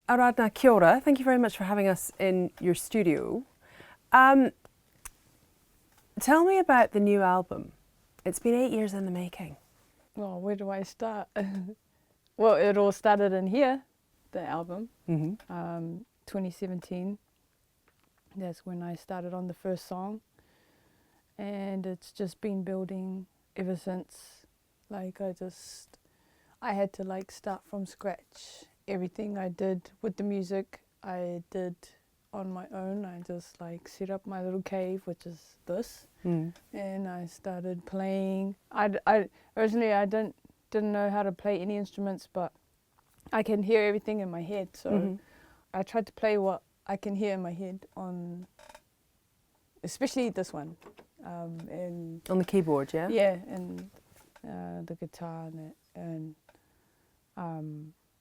Aaradhna, kia ora. Thank you very much for having us in your studio. Tell me about the new album. It's been 8 years in the making. Well, where do I start? Well, it all started in here, the album, 2017. That's when I started on the first song. And it's just been building ever since. Like I had to like start from scratch. Everything I did with the music, I did on my own. I just like set up my little cave, which is this, and I started playing. Originally I didn't know how to play any instruments, but I can hear everything in my head. So I tried to play what I can hear in my head on, especially this one, and on the keyboard, yeah. Yeah, and the guitar and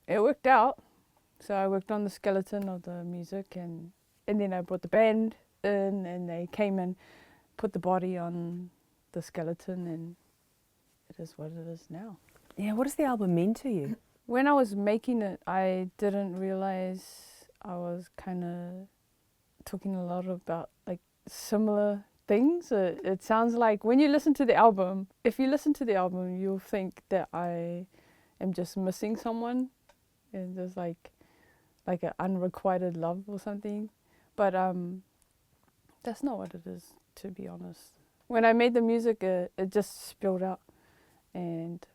it worked out. So I worked on the skeleton of the music, and then I brought the band in, and they came and put the body on the skeleton, and it is what it is now. Yeah, what does the album mean to you? When I was making it, I didn't realize I was kind of talking a lot about like similar things. It sounds like when you listen to the album, if you listen to the album, you'll think that I am just missing someone and just like an unrequited love or something. But that's not what it is, to be honest. When I made the music, it just spilled out, and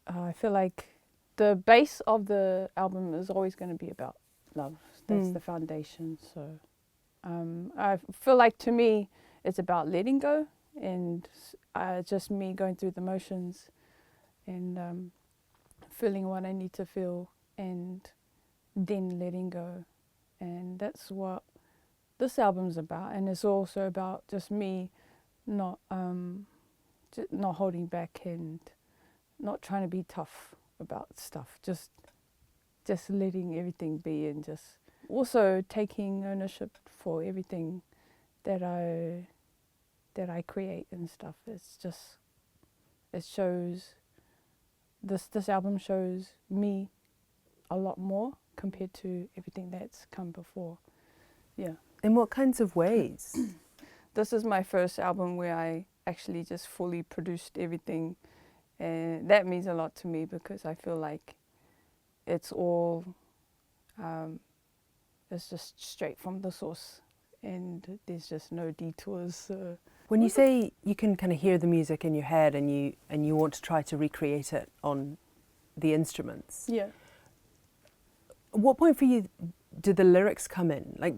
I feel like the base of the album is always going to be about love. That's the foundation. So I feel like, to me, it's about letting go, and just me going through the motions and feeling what I need to feel, and then letting go. And that's what this album's about. And it's also about just me not holding back and not trying to be tough about stuff. Just letting everything be, and just also taking ownership for everything that I create and stuff. It shows, this album shows me a lot more compared to everything that's come before. Yeah. In what kinds of ways? This is my first album where I actually just fully produced everything, and that means a lot to me because I feel like it's all it's just straight from the source, and there's just no detours. When you say you can kind of hear the music in your head and you want to try to recreate it on the instruments, Yeah. at what point for you do the lyrics come in? Like,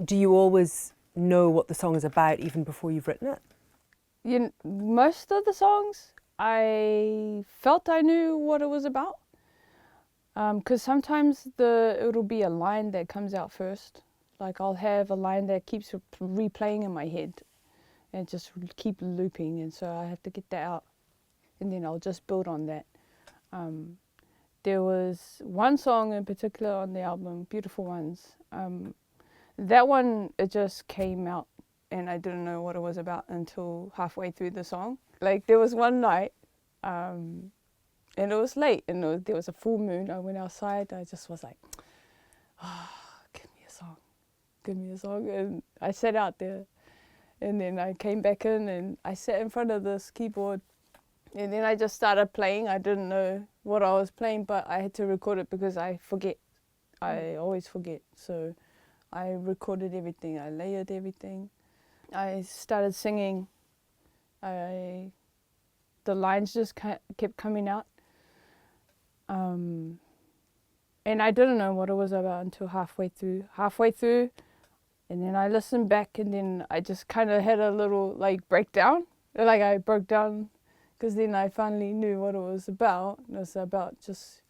do you always know what the song is about even before you've written it? Most of the songs, I felt I knew what it was about. Because sometimes it'll be a line that comes out first. Like I'll have a line that keeps replaying in my head and just keep looping, and so I have to get that out, and then I'll just build on that. There was one song in particular on the album, Beautiful Ones. That one, it just came out, and I didn't know what it was about until halfway through the song. Like there was one night, and it was late, and there was a full moon. I went outside. I just was like, give me a song. And I sat out there, and then I came back in, and I sat in front of this keyboard, and then I just started playing. I didn't know what I was playing, but I had to record it because I forget. I always forget. So I recorded everything. I layered everything. I started singing. The lines just kept coming out. And I didn't know what it was about until halfway through, and then I listened back, and then I just kind of had a little like breakdown. Like I broke down, because then I finally knew what it was about. It was about just,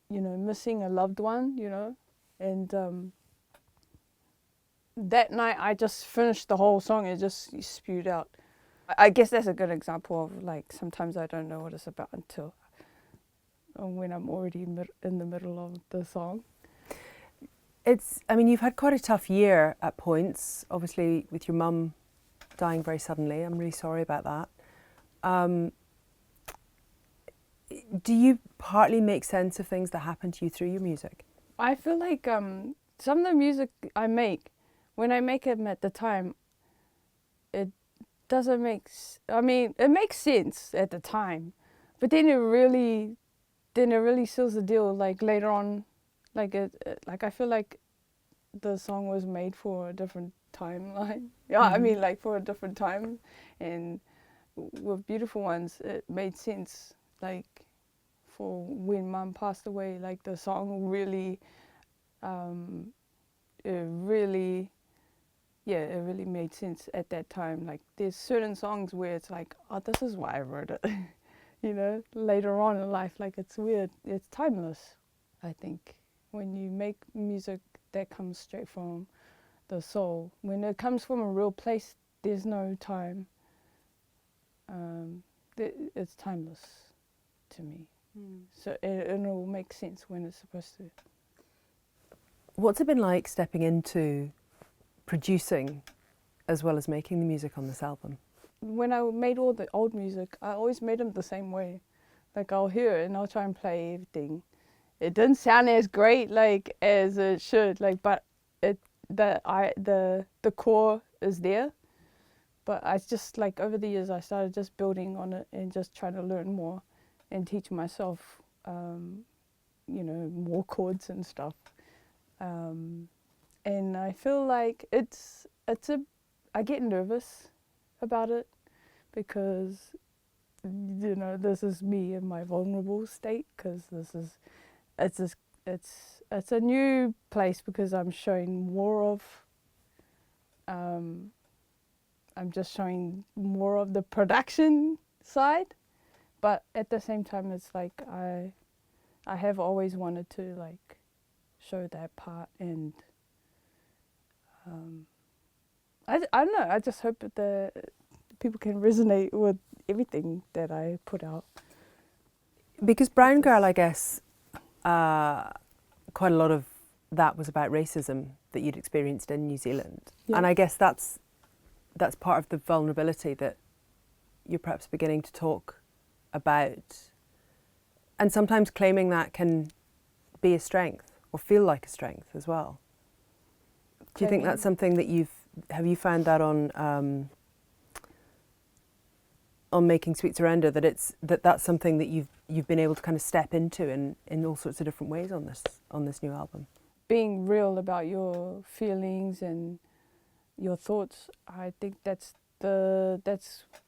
missing a loved one, and that night I just finished the whole song. It just spewed out. I guess that's a good example of like sometimes I don't know what it's about until when I'm already in the middle of the song. You've had quite a tough year at points, obviously with your mum dying very suddenly. I'm really sorry about that. Do you partly make sense of things that happen to you through your music? I feel like some of the music I make, when I make them at the time, it doesn't make. I mean, it makes sense at the time, but then it really seals the deal. Like later on, like I feel like the song was made for a different timeline. Yeah, I mean, like for a different time, and with Beautiful Ones, it made sense. Like for when Mum passed away, like the song really, it really, yeah, it really made sense at that time. Like there's certain songs where it's like, oh, this is why I wrote it. You know, later on in life, like it's weird. It's timeless, I think, when you make music that comes straight from the soul. When it comes from a real place, there's no time. It's timeless to me. So it will make sense when it's supposed to. What's it been like stepping into producing as well as making the music on this album? When I made all the old music, I always made them the same way. Like I'll hear it and I'll try and play everything. It doesn't sound as great like as it should, like, but the core is there. But I just, like, over the years I started just building on it and just trying to learn more and teach myself, you know, more chords and stuff. And I feel like I get nervous about it because, you know, this is me in my vulnerable state, because it's a new place, because I'm showing more of, I'm just showing more of the production side, but at the same time it's like I have always wanted to, like, show that part, and I don't know, I just hope that people can resonate with everything that I put out. Because Brown Girl, I guess, quite a lot of that was about racism that you'd experienced in New Zealand. Yeah. And I guess that's part of the vulnerability that you're perhaps beginning to talk about. And sometimes claiming that can be a strength or feel like a strength as well. Do you think that's something that have you found that on Making Sweet Surrender, that that's something that you've been able to kind of step into in all sorts of different ways on this new album? Being real about your feelings and your thoughts, I think that's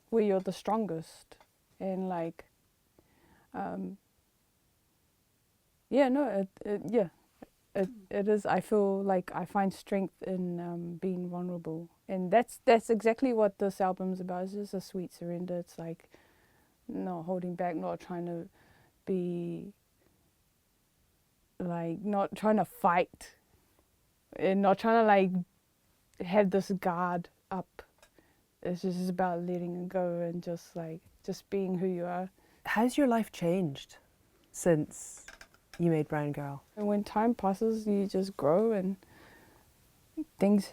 where you're the strongest. And like, it is. I feel like I find strength in being vulnerable, and that's exactly what this album's about. It's just a sweet surrender. It's like not holding back, not trying to be like, not trying to fight, and not trying to like have this guard up. It's just about letting it go and just being who you are. How's your life changed since you made Brown Girl? And when time passes, you just grow, and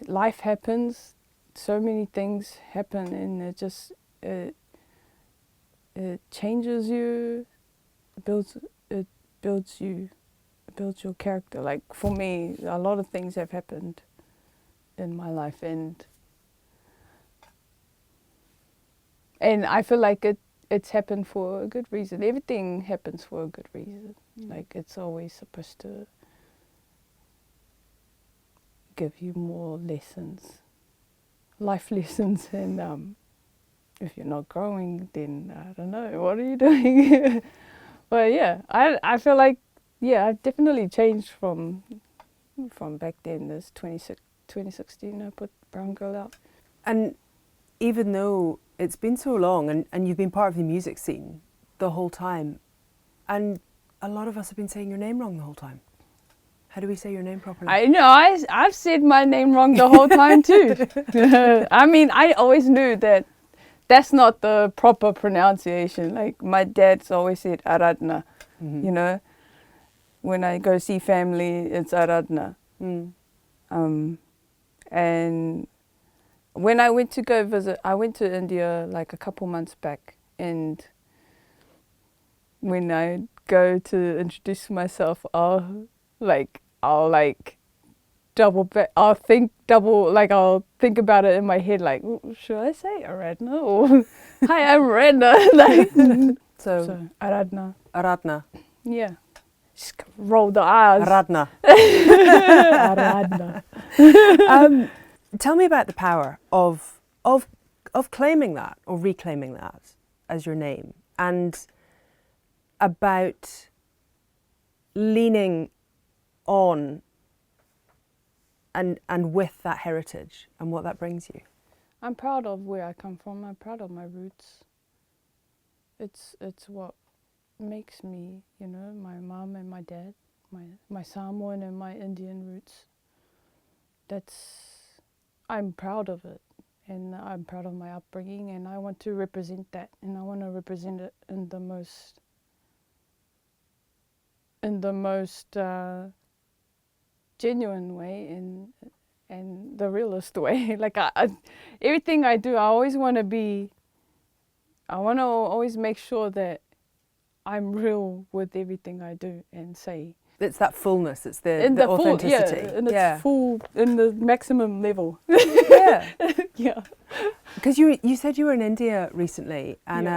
life happens. So many things happen, and it changes you, builds your character. Like for me, a lot of things have happened in my life, and I feel like it's happened for a good reason. Everything happens for a good reason. Like it's always supposed to give you more lessons, life lessons, and if you're not growing, then I don't know, what are you doing? But yeah, I feel like, yeah, I've definitely changed from back then. This 2016 I put Brown Girl out. And even though it's been so long and you've been part of the music scene the whole time, and a lot of us have been saying your name wrong the whole time. How do we say your name properly? I know, I've said my name wrong the whole time too. I mean, I always knew that that's not the proper pronunciation. Like my dad's always said Aaradhna, you know. When I go see family, it's Aaradhna. And when I went to go visit, I went to India like a couple months back, and when I go to introduce myself, I'll think about it in my head, like, should I say Aaradhna or hi, I'm Aaradhna? Like, so Aaradhna. Aaradhna. Yeah. Just roll the R's. Aaradhna. Aaradhna. Tell me about the power of claiming that or reclaiming that as your name, and about leaning on and with that heritage and what that brings you. I'm proud of where I come from. I'm proud of my roots. It's what makes me, you know, my mum and my dad, my Samoan and my Indian roots. I'm proud of it, and I'm proud of my upbringing, and I want to represent that, and I want to represent it in the most genuine way and the realist way. Like everything I do, I always want to always make sure that I'm real with everything I do and say. It's that fullness, it's the authenticity. And it's full in the maximum level. Yeah. Yeah. Because you said you were in India recently, and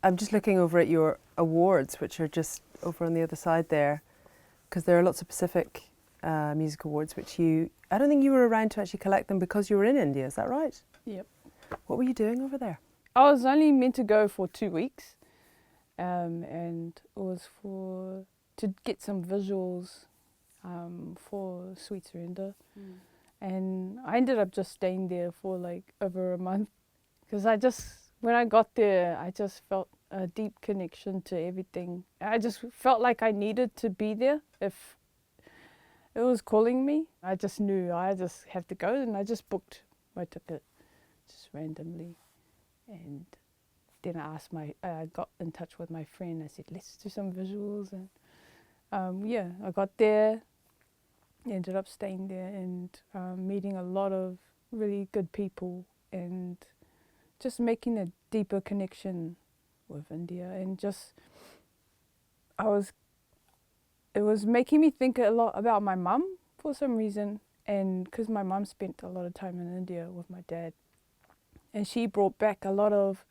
I'm just looking over at your awards, which are just over on the other side there, because there are lots of Pacific music awards, which I don't think you were around to actually collect them because you were in India, is that right? Yep. What were you doing over there? I was only meant to go for 2 weeks, and it was to get some visuals for Sweet Surrender. And I ended up just staying there for like over a month, because when I got there, I just felt a deep connection to everything. I just felt like I needed to be there. If it was calling me, I just knew I just have to go, and I just booked my ticket just randomly. And then I got in touch with my friend. I said, let's do some visuals. And I got there, ended up staying there, and meeting a lot of really good people, and just making a deeper connection with India. And it was making me think a lot about my mum for some reason, and because my mum spent a lot of time in India with my dad, and she brought back a lot of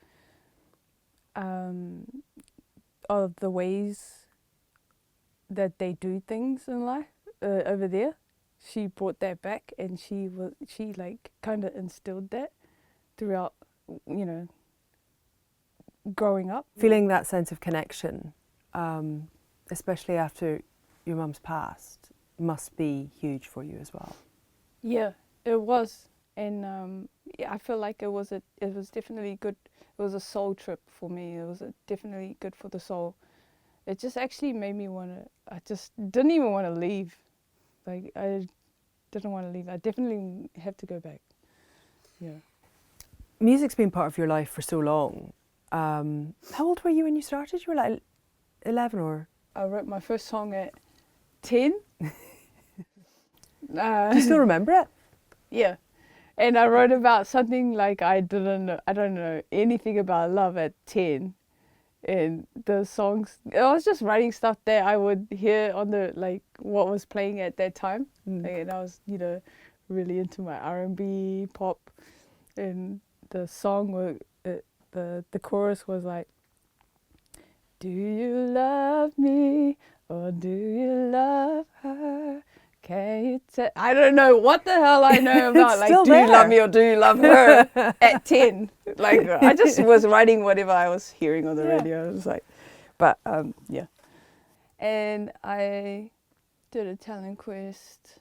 the ways that they do things in life over there. She brought that back, and she like kind of instilled that throughout, you know, growing up. Feeling that sense of connection, especially after your mum's passed, must be huge for you as well. Yeah, it was, and I feel like it was definitely good. It was a soul trip for me. It was definitely good for the soul. It just actually made me I just didn't even want to leave. Like, I didn't want to leave. I definitely have to go back. Yeah. Music's been part of your life for so long. How old were you when you started? You were like 11 or? I wrote my first song at 10. Do you still remember it? Yeah. And I wrote about something like I don't know anything about love at 10. And the songs, I was just writing stuff that I would hear on what was playing at that time. And I was, you know, really into my R&B, pop. And the song, the chorus was like, do you love me or do you love her? Can you tell? I don't know what the hell I know about, like, do you love me or do you love her at 10? Like, I just was writing whatever I was hearing on the radio. It was like, but yeah. And I did a talent quest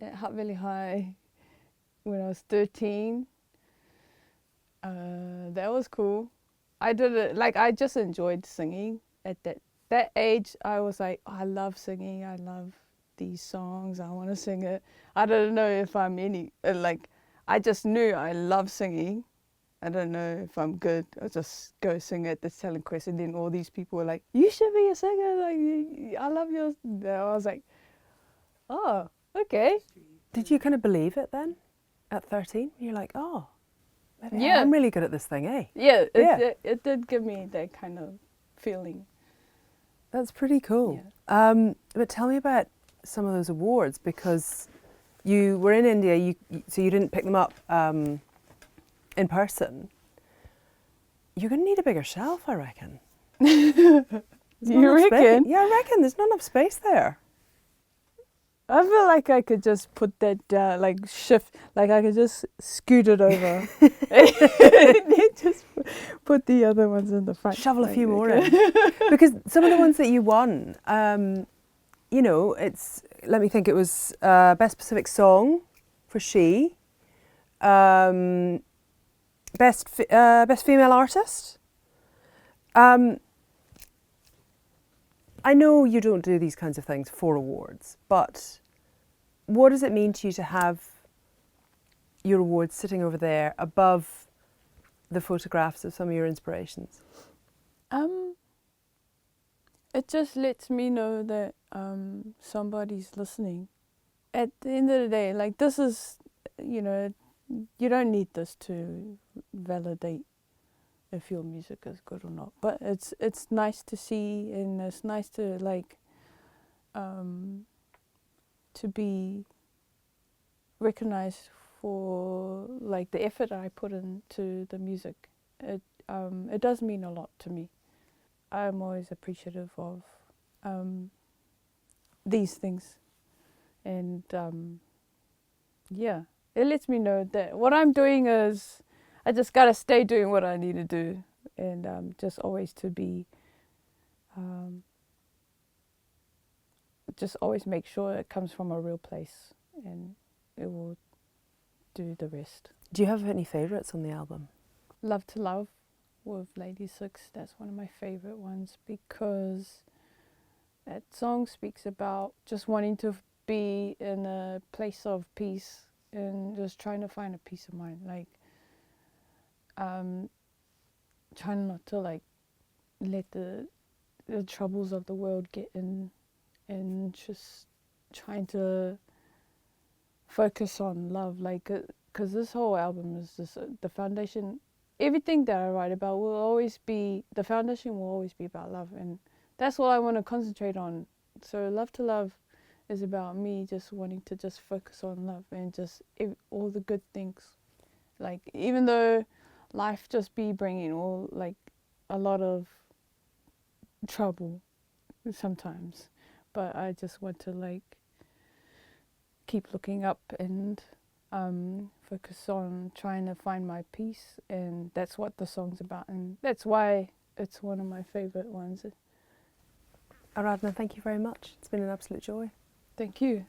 at Hutt Valley High when I was 13. That was cool. I did it, like, I just enjoyed singing at that age. I was like, oh, I love singing. I love these songs, I want to sing it. I don't know if I'm I just knew I love singing. I don't know if I'm good. I'll just go sing at this talent quest, and then all these people were like, you should be a singer, like, I love yours. I was like, oh, okay. Did you kind of believe it then at 13? You're like, oh, maybe yeah, I'm really good at this thing, eh? Yeah, it did give me that kind of feeling. That's pretty cool. Yeah. But tell me about some of those awards, because you were in India, so you didn't pick them up in person. You're going to need a bigger shelf, I reckon. You reckon? Yeah, I reckon. There's not enough space there. I feel like I could just put that down, like shift, like I could just scoot it over. And just put the other ones in the front. Shovel a like, few more okay. in. Because some of the ones that you won, you know, let me think, it was Best Pacific Song for She, Best Female Artist. I know you don't do these kinds of things for awards, but what does it mean to you to have your awards sitting over there above the photographs of some of your inspirations? It just lets me know that somebody's listening. At the end of the day, like this is, you know, you don't need this to validate if your music is good or not. But it's nice to see, and it's nice to like to be recognized for like the effort I put into the music. It does mean a lot to me. I'm always appreciative of these things, and yeah, it lets me know that what I'm doing is I just gotta stay doing what I need to do, and just always to be just always make sure it comes from a real place, and it will do the rest. Do you have any favourites on the album? Love to Love with Lady Six, that's one of my favourite ones, because that song speaks about just wanting to be in a place of peace and just trying to find a peace of mind, like trying not to like let the troubles of the world get in, and just trying to focus on love, like because this whole album is just the foundation. Everything that I write about will always be, the foundation will always be about love, and that's what I want to concentrate on. So Love to Love is about me just wanting to just focus on love and just all the good things. Like even though life just be bringing all like a lot of trouble sometimes, but I just want to like keep looking up and focus on trying to find my peace, and that's what the song's about, and that's why it's one of my favourite ones. Aaradhna, thank you very much. It's been an absolute joy. Thank you.